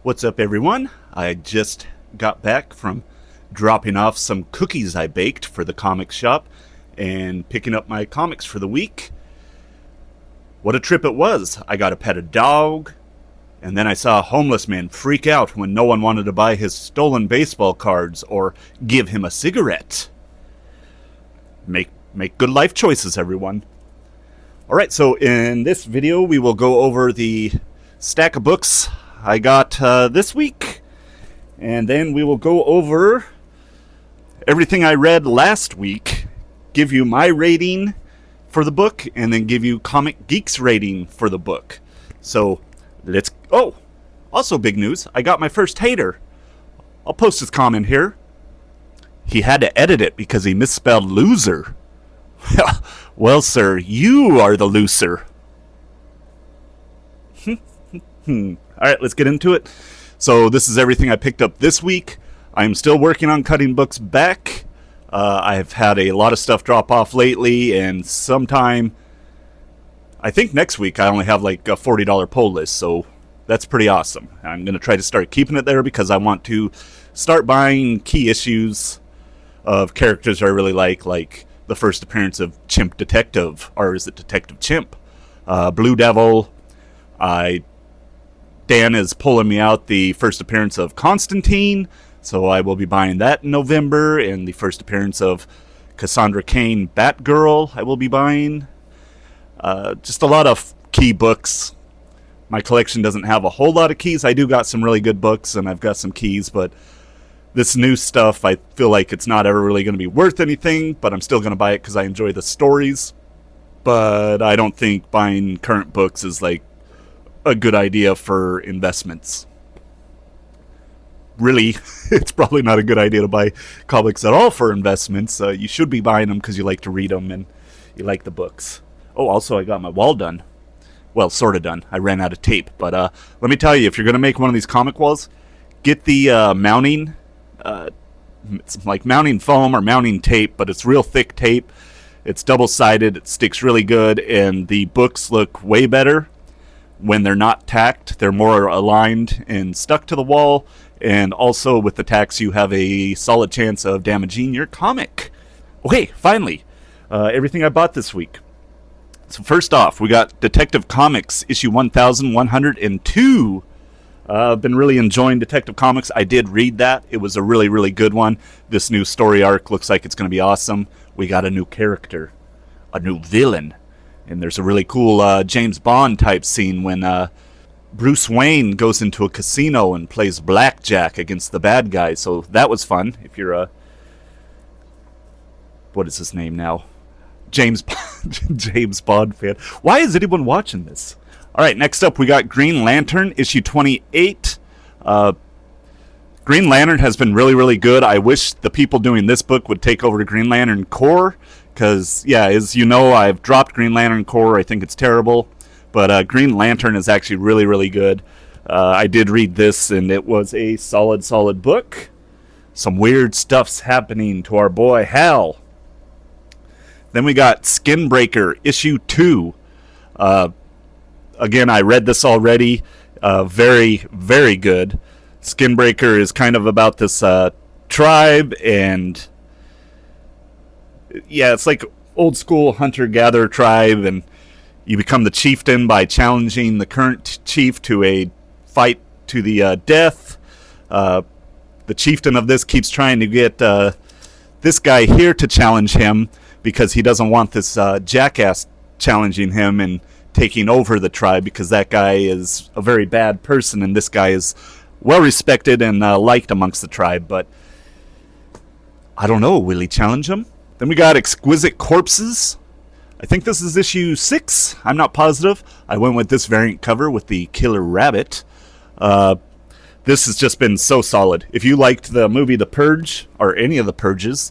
What's up, everyone? I just got back from dropping off some cookies I baked for the comic shop and picking up my comics for the week. What a trip it was. I got to pet a dog, and then I saw a homeless man freak out when no one wanted to buy his stolen baseball cards or give him a cigarette. Make good life choices, everyone. Alright, so in this video we will go over the stack of books I got this week, and then we will go over everything I read last week, give you my rating for the book, and then give you Comic Geeks rating for the book. So also big news, I got my first hater. I'll post his comment here. He had to edit it because he misspelled loser. Well, sir, you are the loser. Alright, let's get into it. So this is everything I picked up this week. I'm still working on cutting books back. I've had a lot of stuff drop off lately, and sometime, I think next week, I only have like a $40 pull list, so that's pretty awesome. I'm going to try to start keeping it there because I want to start buying key issues of characters I really like the first appearance of Chimp Detective, or is it Detective Chimp? Blue Devil. Dan is pulling me out the first appearance of Constantine, so I will be buying that in November, and the first appearance of Cassandra Cain Batgirl I will be buying. Just a lot of key books. My collection doesn't have a whole lot of keys. I do got some really good books, and I've got some keys, but this new stuff, I feel like it's not ever really going to be worth anything, but I'm still going to buy it because I enjoy the stories. But I don't think buying current books is like a good idea for investments. Really, it's probably not a good idea to buy comics at all for investments. You should be buying them because you like to read them and you like the books. Oh, also I got my wall done. Well, sort of done. I ran out of tape. But let me tell you, if you're going to make one of these comic walls, get the mounting. It's like mounting foam or mounting tape, but it's real thick tape. It's double-sided. It sticks really good, and the books look way better when they're not tacked. They're more aligned and stuck to the wall, and also with the tacks you have a solid chance of damaging your comic. Okay, finally, everything I bought this week. So first off, we got Detective Comics issue 1102. I've been really enjoying Detective Comics. I did read that. It was a really, really good one. This new story arc looks like it's going to be awesome. We got a new character, a new villain. And there's a really cool James Bond type scene when Bruce Wayne goes into a casino and plays blackjack against the bad guy. So that was fun. If you're a... what is his name now? James Bond fan. Why is anyone watching this? Alright, next up we got Green Lantern, issue 28. Green Lantern has been really, really good. I wish the people doing this book would take over to Green Lantern Corps, because, yeah, as you know, I've dropped Green Lantern Corps. I think it's terrible. But Green Lantern is actually really, really good. I did read this, and it was a solid, solid book. Some weird stuff's happening to our boy Hal. Then we got Skinbreaker, issue 2. Again, I read this already. Very, very good. Skinbreaker is kind of about this tribe, and yeah, it's like old school hunter-gatherer tribe, and you become the chieftain by challenging the current chief to a fight to the death. The chieftain of this keeps trying to get this guy here to challenge him because he doesn't want this jackass challenging him and taking over the tribe, because that guy is a very bad person and this guy is well respected and liked amongst the tribe. But I don't know, will he challenge him? Then we got Exquisite Corpses. I think this is issue 6. I'm not positive. I went with this variant cover with the killer rabbit. This has just been so solid. If you liked the movie The Purge, or any of the Purges,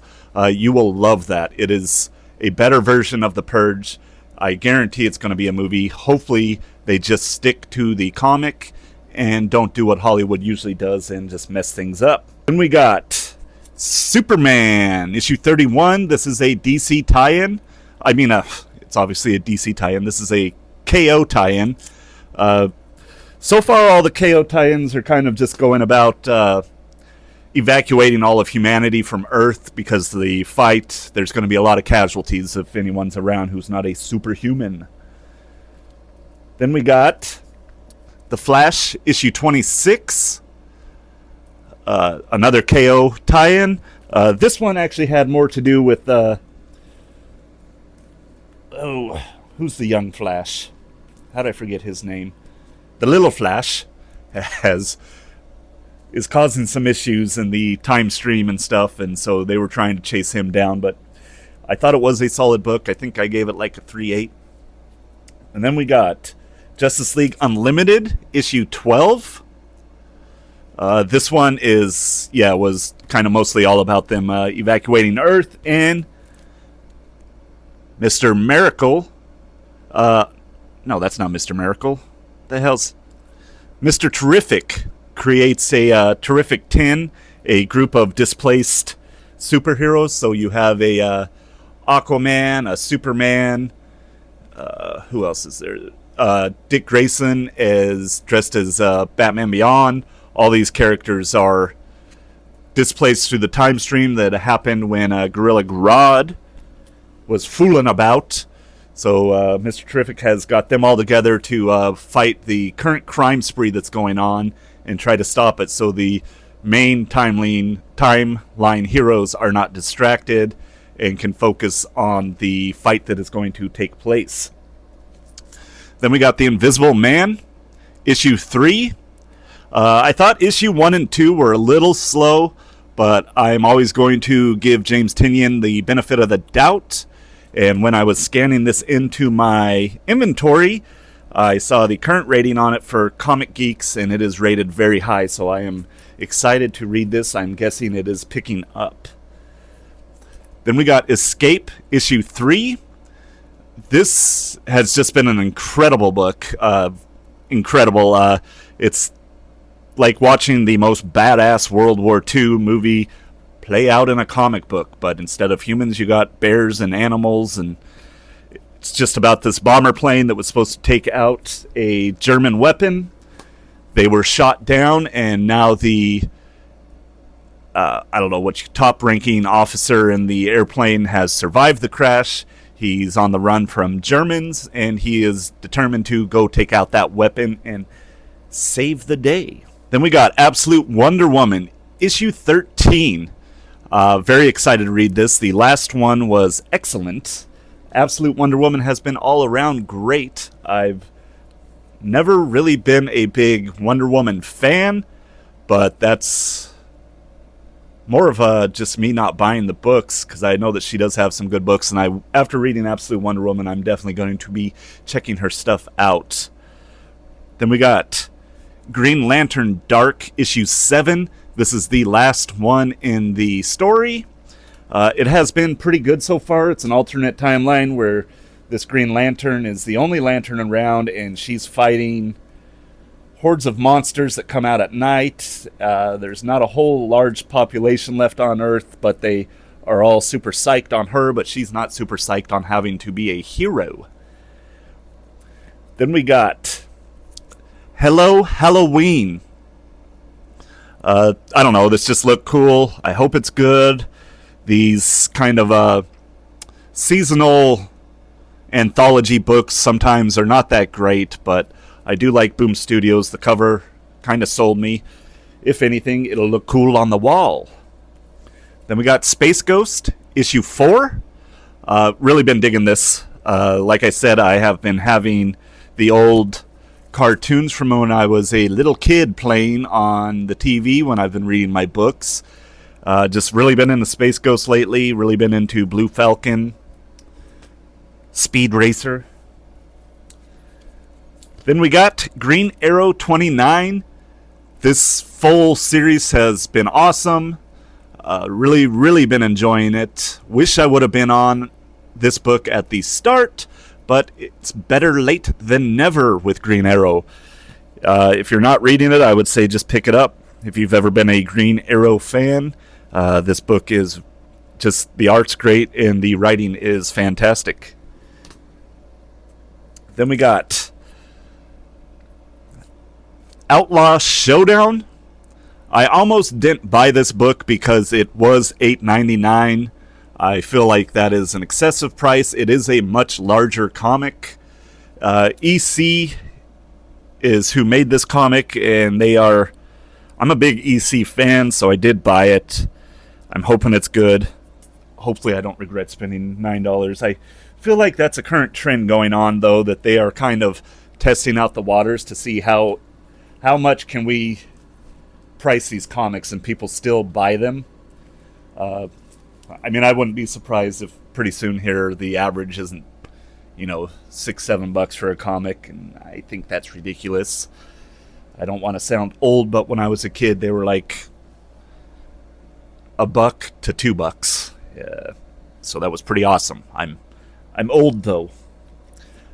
you will love that. It is a better version of The Purge. I guarantee it's going to be a movie. Hopefully they just stick to the comic and don't do what Hollywood usually does and just mess things up. Then we got Superman, issue 31. This is a DC tie-in. I mean, it's obviously a DC tie-in. This is a KO tie-in. So far, all the KO tie-ins are kind of just going about evacuating all of humanity from Earth because of the fight. There's going to be a lot of casualties if anyone's around who's not a superhuman. Then we got The Flash, issue 26. Another KO tie-in. This one actually had more to do with... who's the young Flash? How did I forget his name? The little Flash is causing some issues in the time stream and stuff, and so they were trying to chase him down, but I thought it was a solid book. I think I gave it like a 3.8. And then we got Justice League Unlimited, issue 12. This one was kind of mostly all about them evacuating Earth, and Mr. Miracle. No, that's not Mr. Miracle. The hell's Mr. Terrific creates a Terrific 10, a group of displaced superheroes. So you have a Aquaman, a Superman. Who else is there? Dick Grayson is dressed as Batman Beyond. All these characters are displaced through the time stream that happened when Gorilla Grodd was fooling about. So Mr. Terrific has got them all together to fight the current crime spree that's going on and try to stop it so the main timeline heroes are not distracted and can focus on the fight that is going to take place. Then we got The Invisible Man, issue 3. I thought issue 1 and 2 were a little slow, but I'm always going to give James Tynion the benefit of the doubt. And when I was scanning this into my inventory, I saw the current rating on it for Comic Geeks, and it is rated very high, so I am excited to read this. I'm guessing it is picking up. Then we got Escape, issue 3. This has just been an incredible book. Incredible. It's like watching the most badass World War II movie play out in a comic book, but instead of humans, you got bears and animals, and it's just about this bomber plane that was supposed to take out a German weapon. They were shot down, and now the top-ranking officer in the airplane has survived the crash. He's on the run from Germans, and he is determined to go take out that weapon and save the day. Then we got Absolute Wonder Woman, issue 13. Very excited to read this. The last one was excellent. Absolute Wonder Woman has been all around great. I've never really been a big Wonder Woman fan, but that's more of just me not buying the books, because I know that she does have some good books, and after reading Absolute Wonder Woman, I'm definitely going to be checking her stuff out. Then we got Green Lantern Dark, issue 7. This is the last one in the story. It has been pretty good so far. It's an alternate timeline where this Green Lantern is the only lantern around, and she's fighting hordes of monsters that come out at night. There's not a whole large population left on Earth, but they are all super psyched on her, but she's not super psyched on having to be a hero. Then we got Hello Halloween. I don't know, this just looked cool. I hope it's good. These kind of seasonal anthology books sometimes are not that great, but I do like Boom Studios. The cover kind of sold me. If anything, it'll look cool on the wall. Then we got Space Ghost, issue 4. Really been digging this. Like I said, I have been having the old cartoons from when I was a little kid playing on the TV when I've been reading my books. Just really been into Space Ghost lately. Really been into Blue Falcon, Speed Racer. Then we got Green Arrow 29. This full series has been awesome. Really been enjoying it. Wish I would have been on this book at the start, but it's better late than never with Green Arrow. If you're not reading it, I would say just pick it up. If you've ever been a Green Arrow fan, this book is just, the art's great and the writing is fantastic. Then we got Outlaw Showdown. I almost didn't buy this book because it was $8.99. I feel like that is an excessive price. It is a much larger comic. EC is who made this comic, and I'm a big EC fan, so I did buy it. I'm hoping it's good. Hopefully I don't regret spending $9. I feel like that's a current trend going on, though, that they are kind of testing out the waters to see how much can we price these comics and people still buy them. I mean, I wouldn't be surprised if pretty soon here the average isn't, $6-7 for a comic, and I think that's ridiculous. I don't want to sound old, but when I was a kid, they were like $1 to $2. So that was pretty awesome. I'm old though.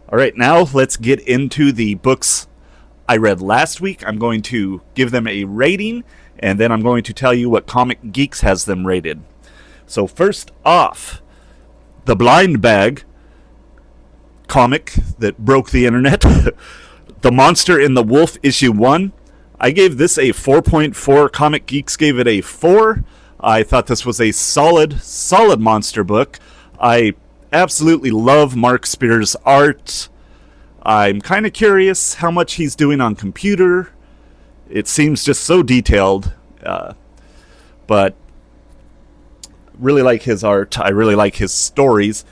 All right, now let's get into the books I read last week. I'm going to give them a rating, and then I'm going to tell you what Comic Geeks has them rated. So first off, The Blind Bag comic that broke the internet. The Monster and the Wolf issue 1. I gave this a 4.4. Comic Geeks gave it a 4. I thought this was a solid monster book. I absolutely love Mark Spear's art. I'm kind of curious how much he's doing on computer. It seems just so detailed. But really like his art. I really like his stories.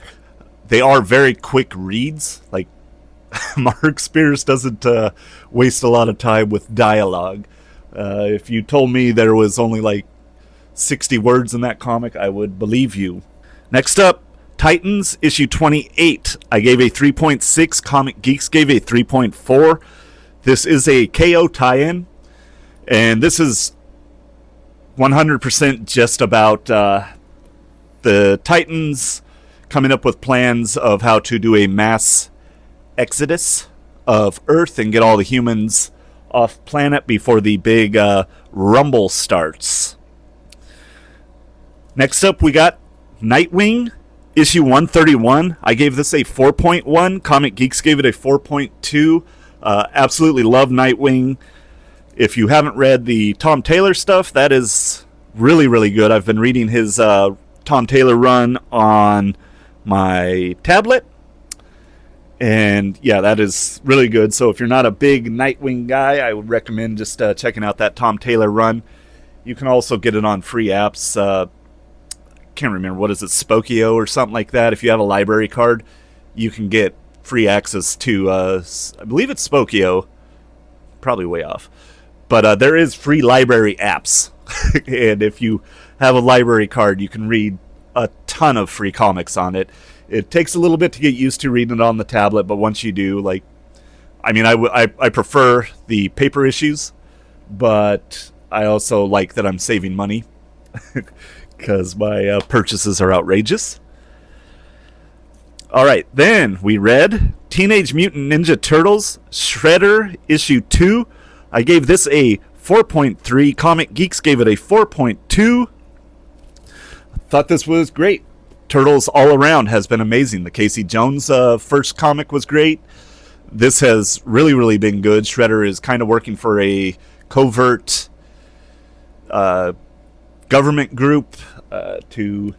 They are very quick reads. Like, Mark Spears doesn't waste a lot of time with dialogue. If you told me there was only like 60 words in that comic, I would believe you. Next up, Titans, issue 28. I gave a 3.6. Comic Geeks gave a 3.4. This is a KO tie-in, and this is 100% just about the Titans coming up with plans of how to do a mass exodus of Earth and get all the humans off planet before the big rumble starts. Next up, we got Nightwing, issue 131. I gave this a 4.1. Comic Geeks gave it a 4.2. Absolutely love Nightwing. If you haven't read the Tom Taylor stuff, that is really, really good. I've been reading his Tom Taylor run on my tablet, and yeah, that is really good. So if you're not a big Nightwing guy, I would recommend just checking out that Tom Taylor run. You can also get it on free apps. Can't remember, what is it, Spokio or something like that. If you have a library card, you can get free access to I believe it's Spokio, probably way off, but there is free library apps. And if you have a library card, you can read a ton of free comics on it. It takes a little bit to get used to reading it on the tablet, but once you do, I prefer the paper issues, but I also like that I'm saving money because my purchases are outrageous. All right, then we read Teenage Mutant Ninja Turtles Shredder issue 2. I gave this a 4.3. Comic Geeks gave it a 4.2. Thought this was great. Turtles all around has been amazing. The Casey Jones first comic was great. This has really, really been good. Shredder is kind of working for a covert government group to,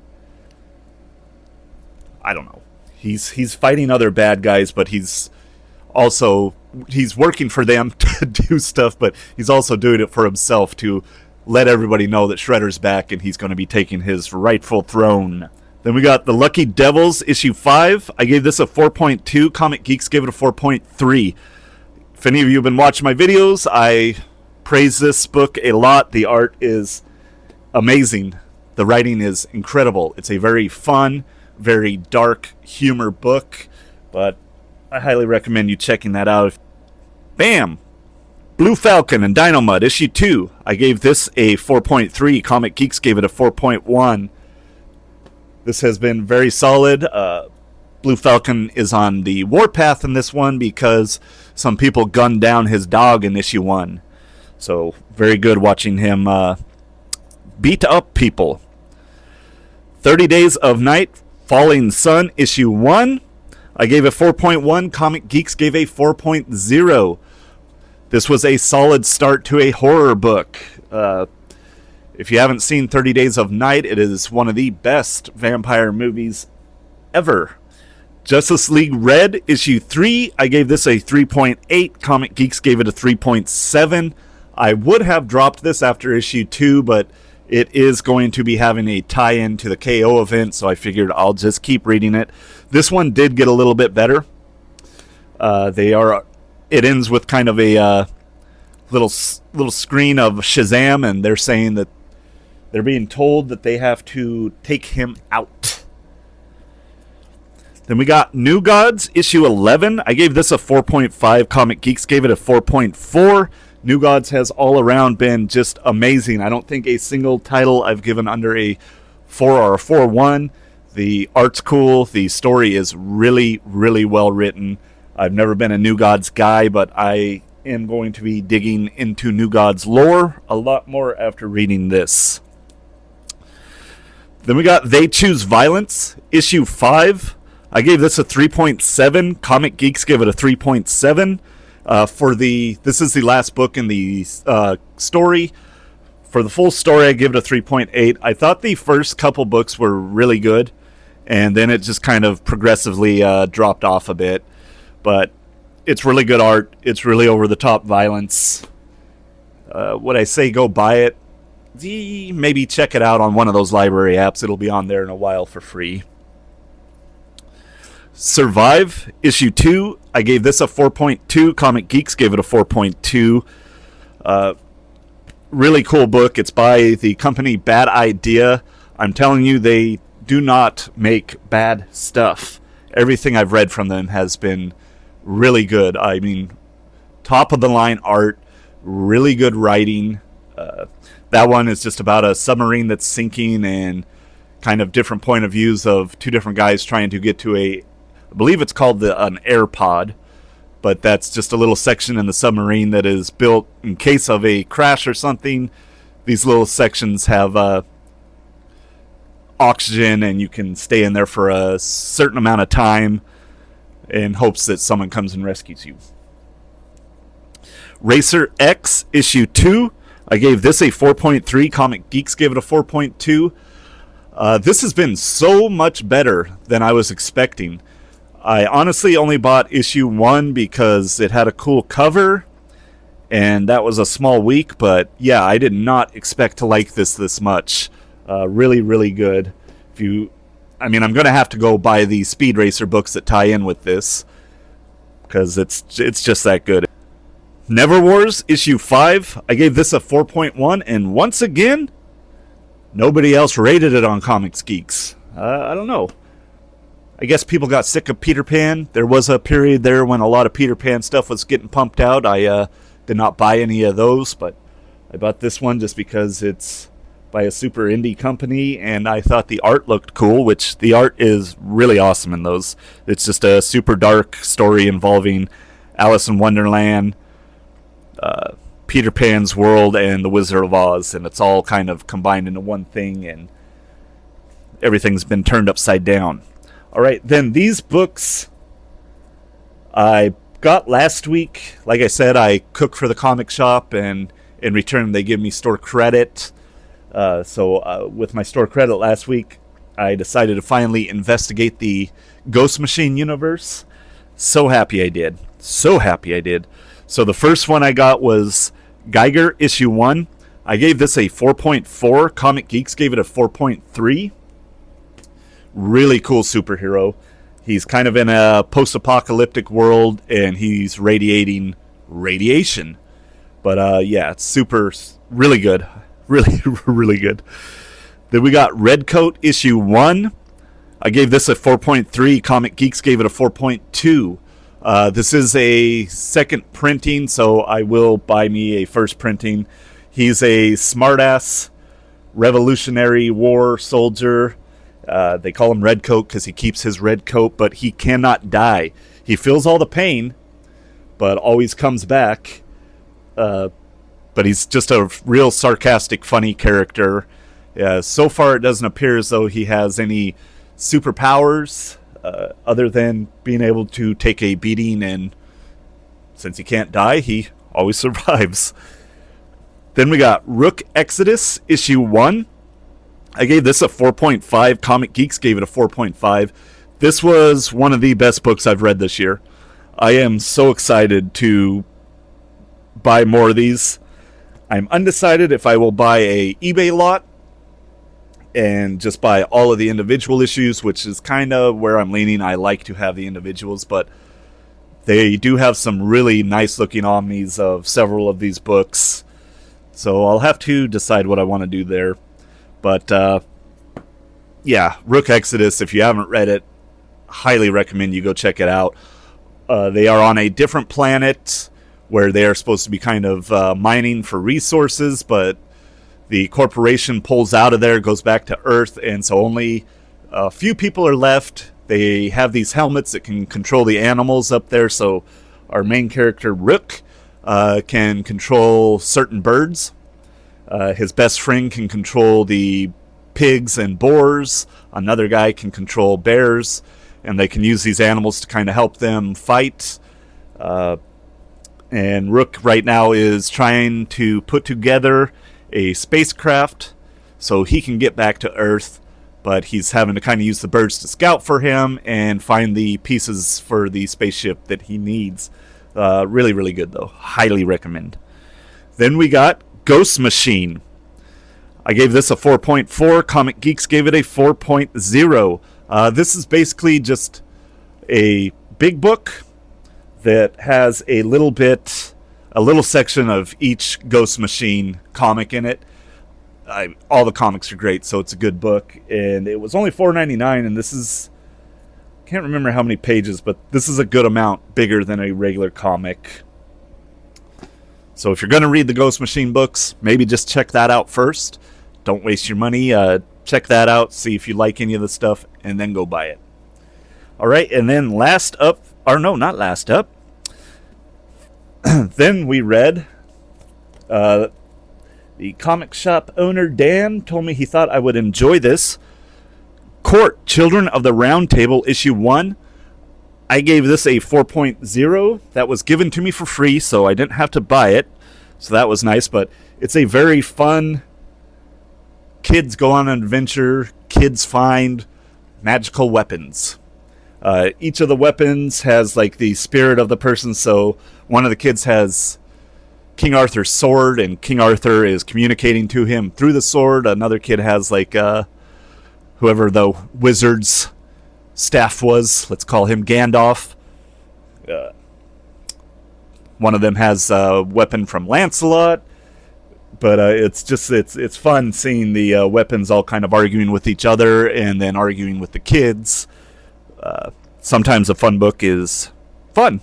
I don't know. He's fighting other bad guys, but he's working for them to do stuff, but he's also doing it for himself to let everybody know that Shredder's back and he's going to be taking his rightful throne. Then we got The Lucky Devils, issue 5. I gave this a 4.2. Comic Geeks gave it a 4.3. If any of you have been watching my videos, I praise this book a lot. The art is amazing. The writing is incredible. It's a very fun, very dark humor book, but I highly recommend you checking that out. Bam! Blue Falcon and Dynamite, issue 2. I gave this a 4.3. Comic Geeks gave it a 4.1. This has been very solid. Blue Falcon is on the warpath in this one because some people gunned down his dog in issue 1. So, very good watching him beat up people. 30 Days of Night, Falling Sun, issue 1. I gave a 4.1. Comic Geeks gave a 4.0. This was a solid start to a horror book. If you haven't seen 30 Days of Night, it is one of the best vampire movies ever. Justice League Red, issue 3. I gave this a 3.8. Comic Geeks gave it a 3.7. I would have dropped this after issue 2, but it is going to be having a tie-in to the KO event, so I figured I'll just keep reading it. This one did get a little bit better. It ends with kind of a little screen of Shazam, and they're saying that they're being told that they have to take him out. Then we got New Gods, issue 11. I gave this a 4.5. Comic Geeks gave it a 4.4. New Gods has all around been just amazing. I don't think a single title I've given under a 4 or a 4.1. The art's cool. The story is really, really well written. I've never been a New Gods guy, but I am going to be digging into New Gods lore a lot more after reading this. Then we got They Choose Violence, issue 5. I gave this a 3.7. Comic Geeks gave it a 3.7. This is the last book in the story. For the full story, I give it a 3.8. I thought the first couple books were really good, and then it just kind of progressively dropped off a bit. But it's really good art. It's really over-the-top violence. Would I say go buy it? Maybe check it out on one of those library apps. It'll be on there in a while for free. Survive, issue 2. I gave this a 4.2. Comic Geeks gave it a 4.2. Really cool book. It's by the company Bad Idea. I'm telling you, they do not make bad stuff. Everything I've read from them has been really good. I mean, top-of-the-line art, really good writing. That one is just about a submarine that's sinking and kind of different point of views of two different guys trying to get to I believe it's called an air pod, but that's just a little section in the submarine that is built in case of a crash or something. These little sections have oxygen, and you can stay in there for a certain amount of time in hopes that someone comes and rescues you. Racer X, issue 2. I gave this a 4.3. Comic Geeks gave it a 4.2. This has been so much better than I was expecting. I honestly only bought issue 1 because it had a cool cover, and that was a small week, but yeah, I did not expect to like this much. Really, really good. I'm going to have to go buy the Speed Racer books that tie in with this, because it's just that good. Never Wars, issue 5. I gave this a 4.1, and once again, nobody else rated it on Comics Geeks. I don't know. I guess people got sick of Peter Pan. There was a period there when a lot of Peter Pan stuff was getting pumped out. I did not buy any of those, but I bought this one just because it's by a super indie company, and I thought the art looked cool, which the art is really awesome in those. It's just a super dark story involving Alice in Wonderland, Peter Pan's world, and the Wizard of Oz, and it's all kind of combined into one thing, and everything's been turned upside down. Alright, then these books I got last week. Like I said, I cook for the comic shop, and in return they give me store credit. So with my store credit last week, I decided to finally investigate the Ghost Machine universe. So happy I did. So happy I did. So the first one I got was Geiger, issue 1. I gave this a 4.4. Comic Geeks gave it a 4.3. Really cool superhero. He's kind of in a post-apocalyptic world, and he's radiating radiation. But yeah, it's really good. Really, really good. Then we got Redcoat, issue 1. I gave this a 4.3. Comic Geeks gave it a 4.2. This is a second printing, so I will buy me a first printing. He's a smartass Revolutionary War soldier. They call him Redcoat because he keeps his red coat, but he cannot die. He feels all the pain, but always comes back. But he's just a real sarcastic, funny character. So far, it doesn't appear as though he has any superpowers other than being able to take a beating, and since he can't die, he always survives. Then we got Rook Exodus, issue 1. I gave this a 4.5. Comic Geeks gave it a 4.5. This was one of the best books I've read this year. I am so excited to buy more of these. I'm undecided if I will buy a eBay lot and just buy all of the individual issues, which is kind of where I'm leaning. I like to have the individuals, but they do have some really nice looking omnis of several of these books. So I'll have to decide what I want to do there. But yeah, Rook Exodus, if you haven't read it, highly recommend you go check it out. They are on a different planet where they are supposed to be kind of mining for resources, but the corporation pulls out of there, goes back to Earth, and so only a few people are left. They have these helmets that can control the animals up there, so our main character, Rook, can control certain birds. His best friend can control the pigs and boars. Another guy can control bears, and they can use these animals to kind of help them fight. And Rook right now is trying to put together a spacecraft so he can get back to Earth, but he's having to kind of use the birds to scout for him and find the pieces for the spaceship that he needs. Really, really good, though. Highly recommend. Then we got Ghost Machine. I gave this a 4.4. Comic Geeks gave it a 4.0. This is basically just a big book that has a little section of each Ghost Machine comic in it. All the comics are great, so it's a good book. And it was only $4.99, and this is, can't remember how many pages, but this is a good amount bigger than a regular comic. So if you're going to read the Ghost Machine books, maybe just check that out first. Don't waste your money. Check that out, see if you like any of the stuff, and then go buy it. All right, and then last up, or no, not last up. Then we read, the comic shop owner, Dan, told me he thought I would enjoy this. Court, Children of the Round Table, issue 1. I gave this a 4.0. That was given to me for free, so I didn't have to buy it. So that was nice, but it's a very fun, kids go on an adventure, kids find magical weapons. Each of the weapons has like the spirit of the person, so one of the kids has King Arthur's sword, and King Arthur is communicating to him through the sword. Another kid has like whoever the wizard's staff was, let's call him Gandalf. One of them has a weapon from Lancelot, but it's fun seeing the weapons all kind of arguing with each other and then arguing with the kids. Sometimes a fun book is fun.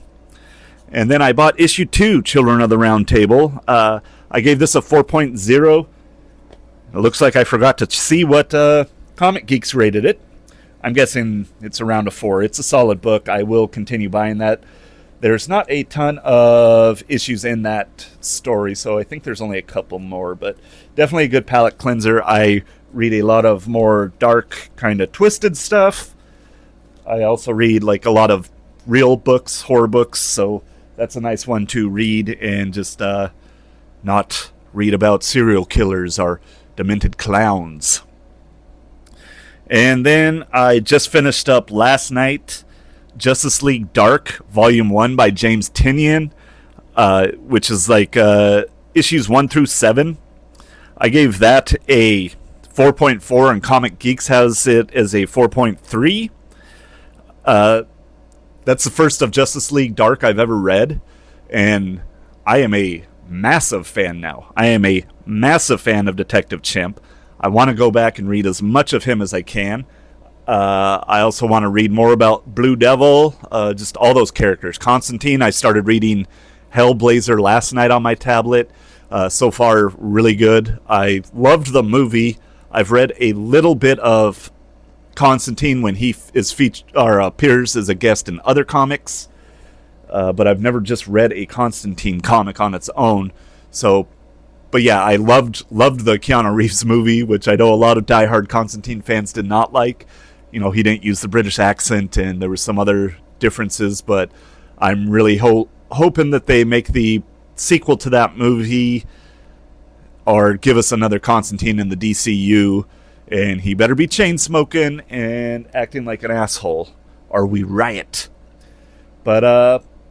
And then I bought issue 2, Children of the Round Table. I gave this a 4.0. It looks like I forgot to see what Comic Geeks rated it. I'm guessing it's around a 4. It's a solid book. I will continue buying that. There's not a ton of issues in that story, so I think there's only a couple more, but definitely a good palate cleanser. I read a lot of more dark, kind of twisted stuff. I also read like a lot of real books, horror books, so that's a nice one to read and just not read about serial killers or demented clowns. And then I just finished up last night Justice League Dark, Volume 1 by James Tynion, which is like issues 1 through 7. I gave that a 4.4, and Comic Geeks has it as a 4.3. That's the first of Justice League Dark I've ever read, and I am a massive fan now. I am a massive fan of Detective Chimp. I want to go back and read as much of him as I can. I also want to read more about Blue Devil, just all those characters. Constantine, I started reading Hellblazer last night on my tablet. So far, really good. I loved the movie. I've read a little bit of Constantine when he is featured or appears as a guest in other comics, but I've never just read a Constantine comic on its own. So, but yeah, I loved the Keanu Reeves movie, which I know a lot of diehard Constantine fans did not like. You know, he didn't use the British accent, and there were some other differences. But I'm really hoping that they make the sequel to that movie, or give us another Constantine in the DCU, and he better be chain smoking and acting like an asshole, or we riot. But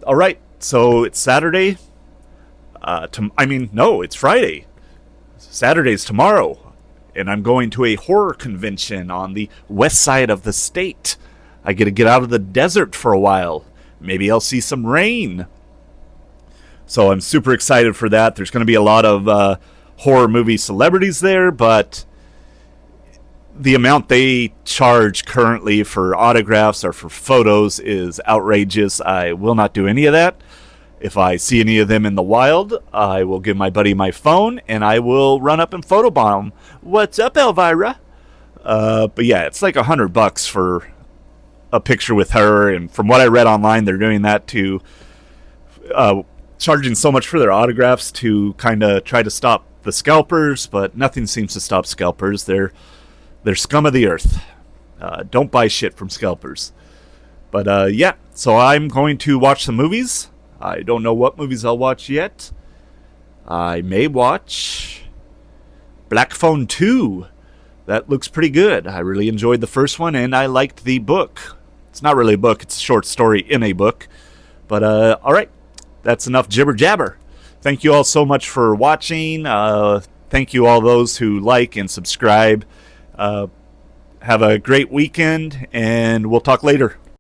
all right, so it's Saturday. It's Friday. Saturday's tomorrow, and I'm going to a horror convention on the west side of the state. I get to get out of the desert for a while. Maybe I'll see some rain. So I'm super excited for that. There's going to be a lot of horror movie celebrities there, but the amount they charge currently for autographs or for photos is outrageous. I will not do any of that. If I see any of them in the wild, I will give my buddy my phone and I will run up and photobomb. What's up, Elvira? But yeah, it's like $100 for a picture with her, and from what I read online, they're doing that to charging so much for their autographs to kind of try to stop the scalpers, but nothing seems to stop scalpers. They're scum of the earth. Don't buy shit from scalpers. But yeah, so I'm going to watch some movies. I don't know what movies I'll watch yet. I may watch Black Phone 2. That looks pretty good. I really enjoyed the first one, and I liked the book. It's not really a book, it's a short story in a book. But alright, that's enough jibber jabber. Thank you all so much for watching. Thank you all those who like and subscribe. Have a great weekend, and we'll talk later.